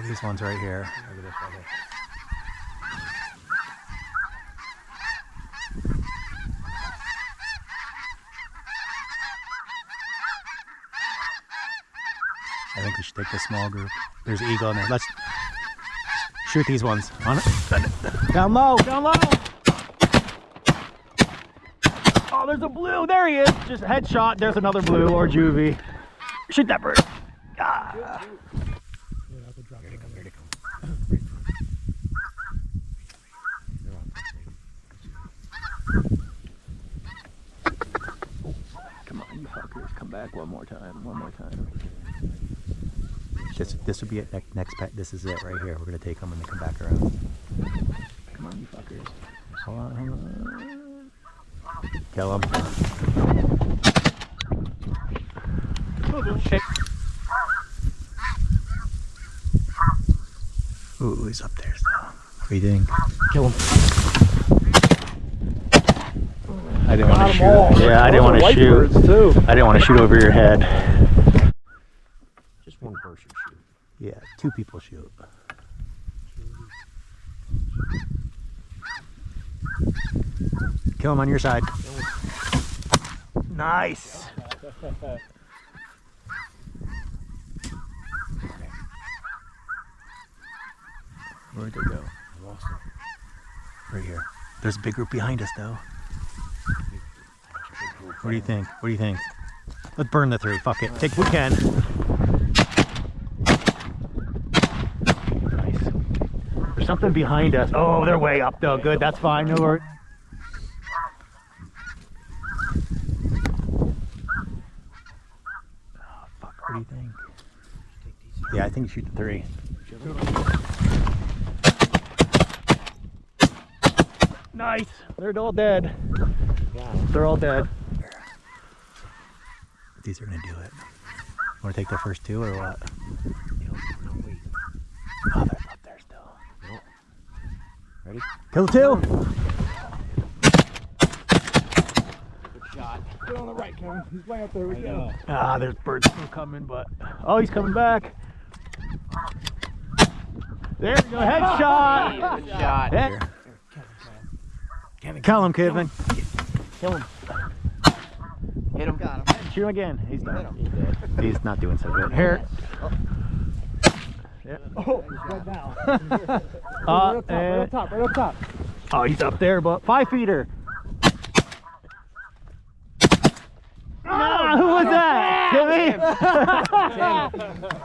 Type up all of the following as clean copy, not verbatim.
These ones right here. Look at this right here. I think we should take the small group. There's an eagle in there. Let's shoot these ones. On it. Down low, down low. Oh, there's a blue. There he is. Just a headshot. There's another blue or juvie. Shoot that bird. Ah. Come on, you fuckers. Come back one more time. One more time. This would be it. Next pet. This is it right here. We're gonna take them and they come back around. Come on, you fuckers. Hold on, hold on. Kill them. Shit. Ooh, he's up there still. What do you think? Kill him. I didn't want to shoot. Yeah, I didn't want to shoot. I didn't want to shoot over your head. Just one person shoot. Yeah, 2 people shoot. Kill him on your side. Nice. Where'd they go? I lost them. Right here. There's a big group behind us though. What do you think? What do you think? Let's burn the 3. Fuck it. Take what we can. Nice. There's something behind us. Oh, they're way up though. Good. That's fine. No worries. Oh, fuck. What do you think? Yeah, I think you shoot the 3. Nice. They're all dead. Wow. They're all dead. These are gonna do it. Want to take the first 2 or what? No, wait. Oh, they're up there still. No. Ready? Kill 2. Good shot. Get on the right, Kevin. He's way up there. We go. Ah, there's birds still coming, but oh, he's coming back. There we go. Headshot. Good shot. Head. Kill him, Kevin. Kill him. Hit him. Got him. Shoot him again. He's done. He's dead. He's not doing so good. Here. Yeah. Oh, he's dead now. Right Right up top. Oh, he's up there, but 5-feeder. Ah, who was that?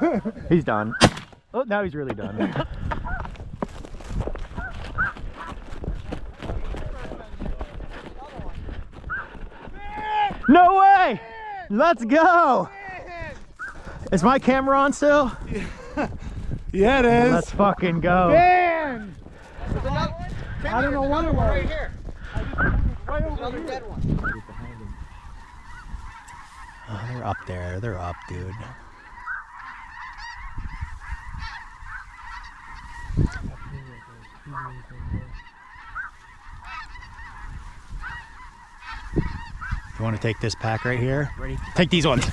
Timmy? He's done. Oh, now he's really done. No way! Let's go! Is my camera on still? Yeah, it is. Let's fucking go. Man! I don't know what it was. Right here. Right over Another here. dead one. Oh, they're up there. They're up, dude. You want to take this pack right here? Ready? Take these ones.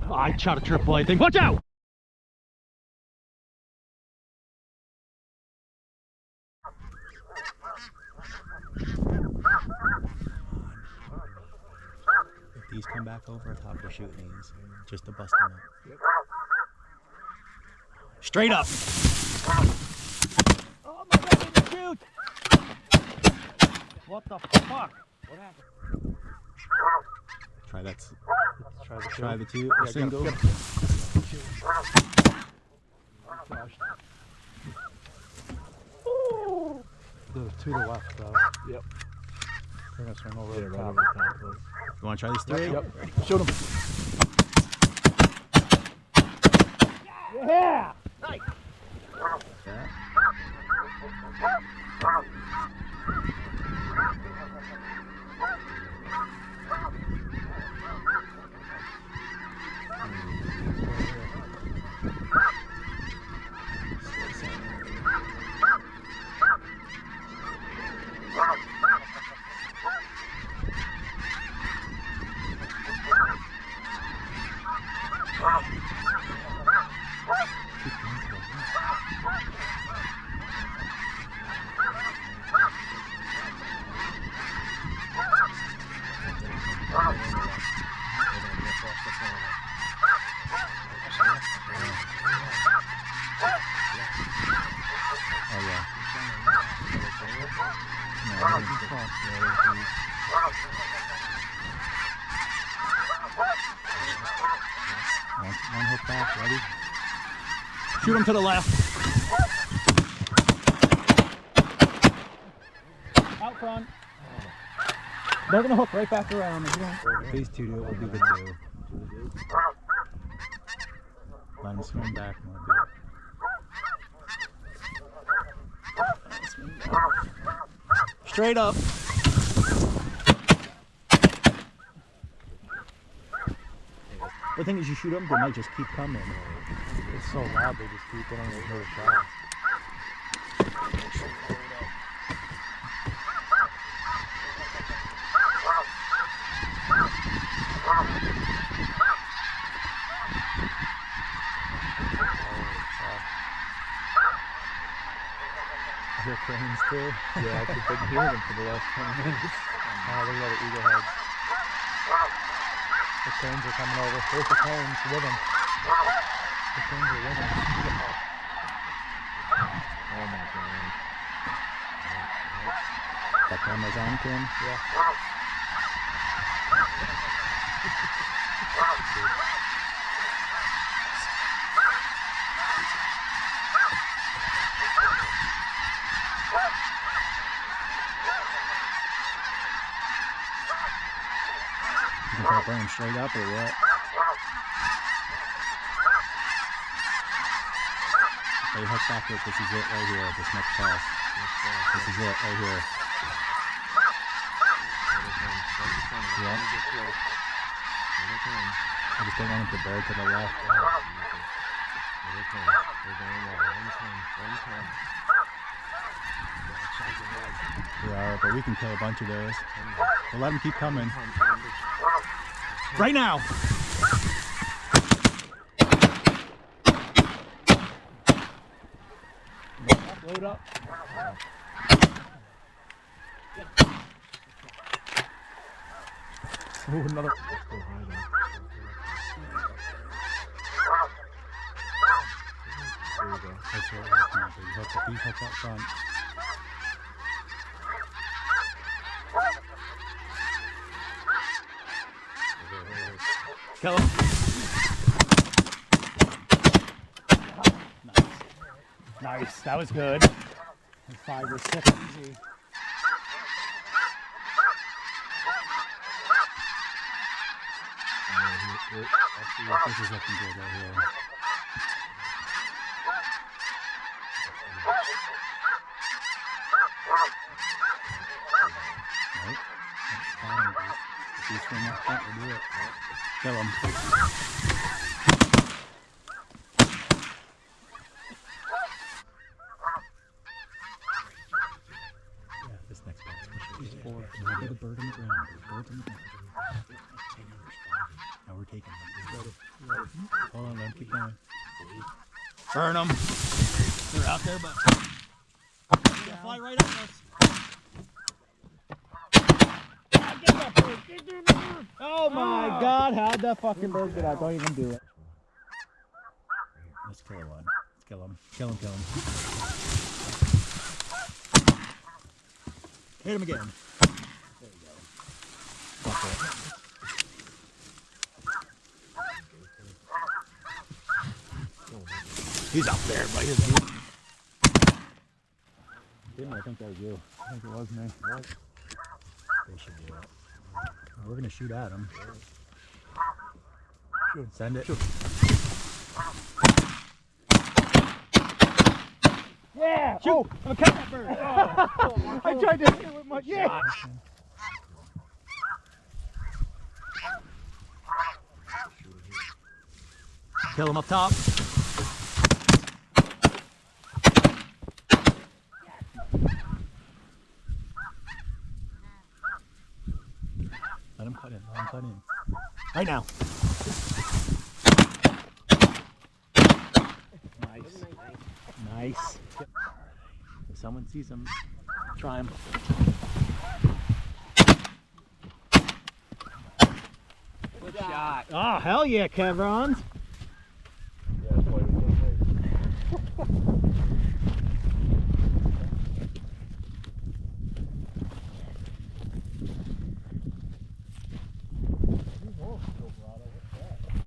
Oh, I shot a triple, I think. Watch out! If these come back over top, we're shooting these just to bust them up. Yep. Straight up. Oh my God! Didn't shoot. What the fuck? What happened? Try that. Try the 2 single. There's 2 to the left, though. Yep. They're gonna swing over the top. You want to try these 3? Yep. Shoot him. Yeah! Nice. Yeah. pass. Ready? Shoot him to the left. Out front. They're gonna hook right back around. If these two do it, we'll do the two. Let him swing back and we'll do it. Straight up. The thing is, you shoot them, they might just keep coming. It's so loud, they just keep getting another shot. I hear cranes too. Yeah, I've been hearing them for the last 20 minutes. Oh, look at all the eagle heads. The cranes are coming over. There's the cranes with them. The cranes are with them. Oh my god. That camera's on, Kim? Yeah. You can burn them straight up or what? Hey, hook back it. This is it right here. This next pass. This is it right here. Yeah. I just don't want it to bear to the left. Yeah, but we can kill a bunch of those. We'll let them keep coming. Right now! Load up. Ooh, another. There you go. That's what we're looking at. These hooks up front. Kill him. Nice. That was good. 5 or 6. Easy. This is looking good right here. Right? If you swing up front, we'll do it. Kill him. Yeah, this next pass. Push it. Now get a bird on the ground. Bird's on the ground. Now we're taking them. Hold on, let them keep going. Burn them. They're out there, but they're gonna fly right at us. Get that bird. Get that bird. Oh my God! How'd that fucking bird get out? Don't even do it. Let's kill one. Let's kill him. Kill him, kill him. Hit him again. There you go. Fuck it. He's up there, but he's didn't I think that was you? I think it was me. What? They should do it. We're gonna shoot at him. Shoot. Send it. Shoot. Yeah! Shoot! Oh, I'm a cat bird! Oh. I tried to hit it with my shot. Kill him up top. Let him cut in. Let him cut in. Right now. Nice. Nice. If someone sees him, try him. Good shot. Oh, hell yeah, Kevrons.